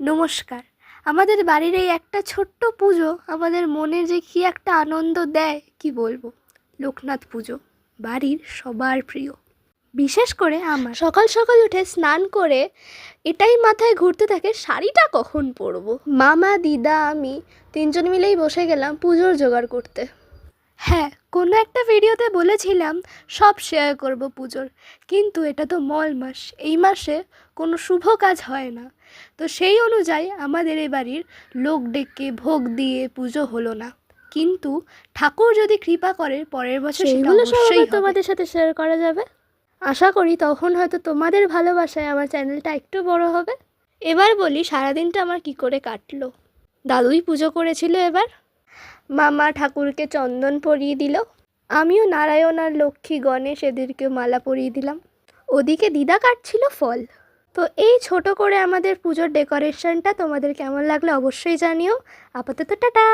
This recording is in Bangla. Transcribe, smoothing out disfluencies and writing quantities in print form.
নমস্কার। আমাদের বাড়ির এই একটা ছোট্ট পুজো আমাদের মনে যে কী একটা আনন্দ দেয় কি বলবো। লোকনাথ পুজো বাড়ির সবার প্রিয়, বিশেষ করে আমার। সকাল সকাল উঠে স্নান করে এটাই মাথায় ঘুরতে থাকে শাড়িটা কখন পরবো। মামা, দিদা, আমি তিনজন মিলেই বসে গেলাম পুজোর জোগাড় করতে। হ্যাঁ, কোনো একটা ভিডিওতে বলেছিলাম সব শেয়ার করব পুজোর, কিন্তু এটা তো মল মাস, এই মাসে কোনো শুভ কাজ হয় না। তো সেই অনুযায়ী আমাদের এ বাড়ির লোক ডেকে ভোগ দিয়ে পুজো হলো না, কিন্তু ঠাকুর যদি কৃপা করে পরের বছর সেটা অবশ্যই তোমাদের সাথে শেয়ার করা যাবে। আশা করি তখন হয়তো তোমাদের ভালোবাসায় আমার চ্যানেলটা একটু বড় হবে। এবার বলি সারাদিনটা আমার কি করে কাটলো। দাদুই পুজো করেছিল এবার। মামা ঠাকুরকে চন্দন পরিয়ে দিল, আমিও নারায়ণ আর লক্ষ্মী গণেশ এদেরকে মালা পরিয়ে দিলাম। ওদিকে দিদা কাটছিল ফল। তো এই ছোট করে আমাদের পুজোর ডেকোরেশনটা তোমাদের কেমন লাগলো অবশ্যই জানিও। আপাতত টাটা।